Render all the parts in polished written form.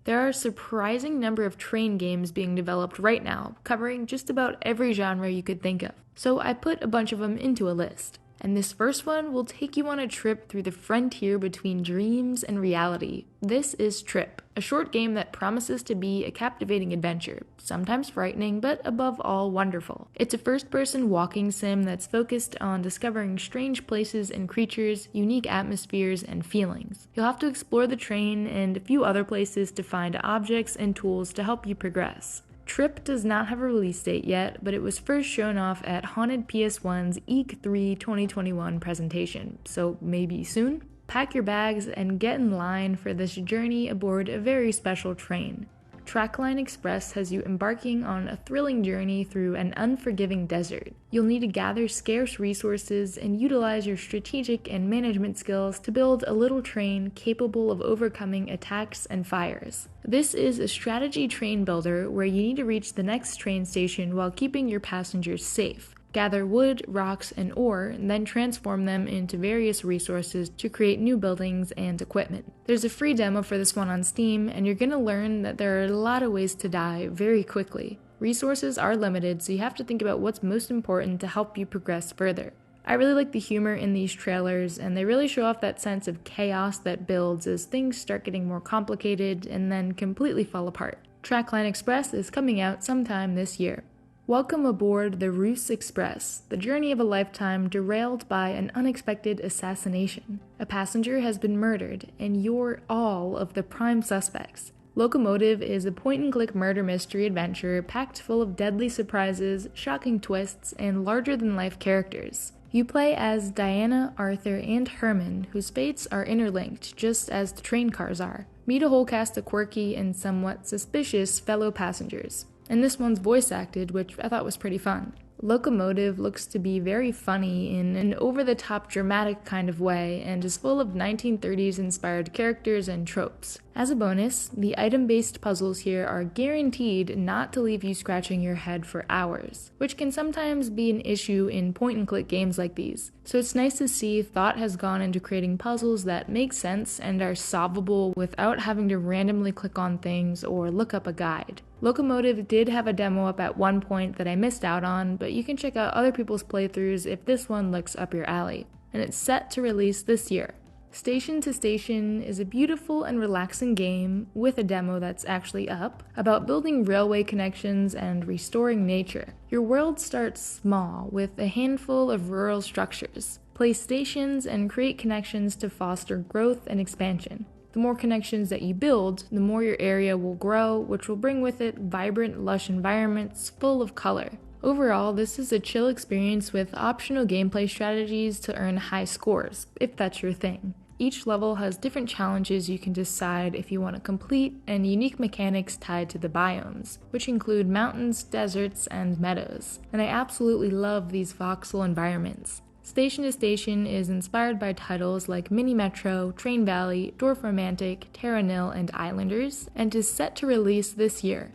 There are a surprising number of train games being developed right now, covering just about every genre you could think of. So I put a bunch of them into a list. And this first one will take you on a trip through the frontier between dreams and reality. This is Trip, a short game that promises to be a captivating adventure, sometimes frightening, but above all wonderful. It's a first-person walking sim that's focused on discovering strange places and creatures, unique atmospheres, and feelings. You'll have to explore the train and a few other places to find objects and tools to help you progress. Trip does not have a release date yet, but it was first shown off at Haunted PS1's E3 2021 presentation, so maybe soon? Pack your bags and get in line for this journey aboard a very special train. Trackline Express has you embarking on a thrilling journey through an unforgiving desert. You'll need to gather scarce resources and utilize your strategic and management skills to build a little train capable of overcoming attacks and fires. This is a strategy train builder where you need to reach the next train station while keeping your passengers safe. Gather wood, rocks, and ore, and then transform them into various resources to create new buildings and equipment. There's a free demo for this one on Steam, and you're gonna learn that there are a lot of ways to die very quickly. Resources are limited, so you have to think about what's most important to help you progress further. I really like the humor in these trailers, and they really show off that sense of chaos that builds as things start getting more complicated and then completely fall apart. Trackline Express is coming out sometime this year. Welcome aboard the Rus Express, the journey of a lifetime derailed by an unexpected assassination. A passenger has been murdered, and you're all of the prime suspects. Loco Motive is a point-and-click murder mystery adventure packed full of deadly surprises, shocking twists, and larger-than-life characters. You play as Diana, Arthur, and Herman, whose fates are interlinked, just as the train cars are. Meet a whole cast of quirky and somewhat suspicious fellow passengers. And this one's voice acted, which I thought was pretty fun. Loco Motive looks to be very funny in an over-the-top dramatic kind of way and is full of 1930s inspired characters and tropes. As a bonus, the item-based puzzles here are guaranteed not to leave you scratching your head for hours, which can sometimes be an issue in point-and-click games like these. So it's nice to see thought has gone into creating puzzles that make sense and are solvable without having to randomly click on things or look up a guide. Loco Motive did have a demo up at one point that I missed out on, but you can check out other people's playthroughs if this one looks up your alley. And it's set to release this year. Station to Station is a beautiful and relaxing game, with a demo that's actually up, about building railway connections and restoring nature. Your world starts small, with a handful of rural structures. Place stations and create connections to foster growth and expansion. The more connections that you build, the more your area will grow, which will bring with it vibrant, lush environments full of color. Overall, this is a chill experience with optional gameplay strategies to earn high scores, if that's your thing. Each level has different challenges you can decide if you want to complete, and unique mechanics tied to the biomes, which include mountains, deserts, and meadows. And I absolutely love these voxel environments. Station to Station is inspired by titles like Mini Metro, Train Valley, Dwarf Romantic, Terra Nil, and Islanders, and is set to release this year.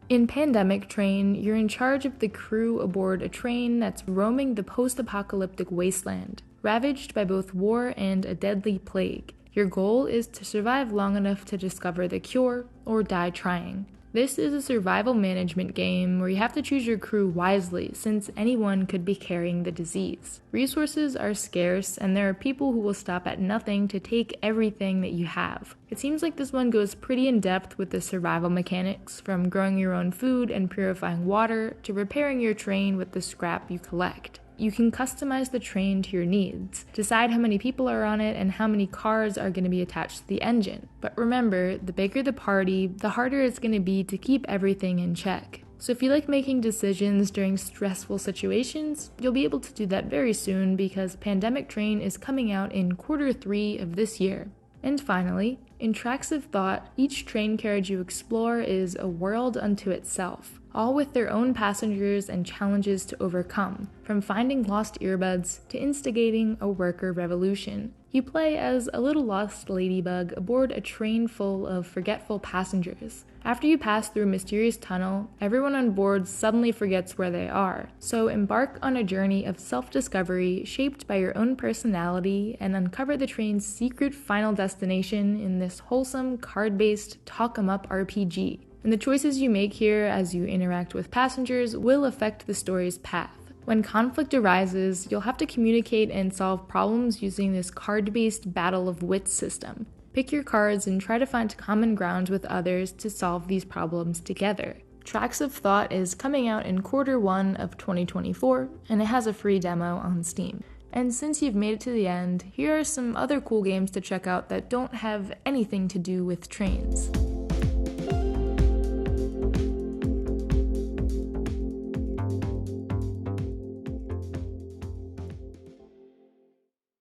In Pandemic Train, you're in charge of the crew aboard a train that's roaming the post-apocalyptic wasteland, ravaged by both war and a deadly plague. Your goal is to survive long enough to discover the cure, or die trying. This is a survival management game where you have to choose your crew wisely, since anyone could be carrying the disease. Resources are scarce, and there are people who will stop at nothing to take everything that you have. It seems like this one goes pretty in depth with the survival mechanics, from growing your own food and purifying water, to repairing your train with the scrap you collect. You can customize the train to your needs, decide how many people are on it and how many cars are going to be attached to the engine. But remember, the bigger the party, the harder it's going to be to keep everything in check. So if you like making decisions during stressful situations, you'll be able to do that very soon because Pandemic Train is coming out in Q3 of this year. And finally, in Tracks of Thought, each train carriage you explore is a world unto itself, all with their own passengers and challenges to overcome, from finding lost earbuds to instigating a worker revolution. You play as a little lost ladybug aboard a train full of forgetful passengers. After you pass through a mysterious tunnel, everyone on board suddenly forgets where they are. So embark on a journey of self-discovery shaped by your own personality and uncover the train's secret final destination in this wholesome, card-based, talk-em-up RPG. And the choices you make here as you interact with passengers will affect the story's path. When conflict arises, you'll have to communicate and solve problems using this card-based battle of wits system. Pick your cards and try to find common ground with others to solve these problems together. Tracks of Thought is coming out in Q1 of 2024, and it has a free demo on Steam. And since you've made it to the end, here are some other cool games to check out that don't have anything to do with trains.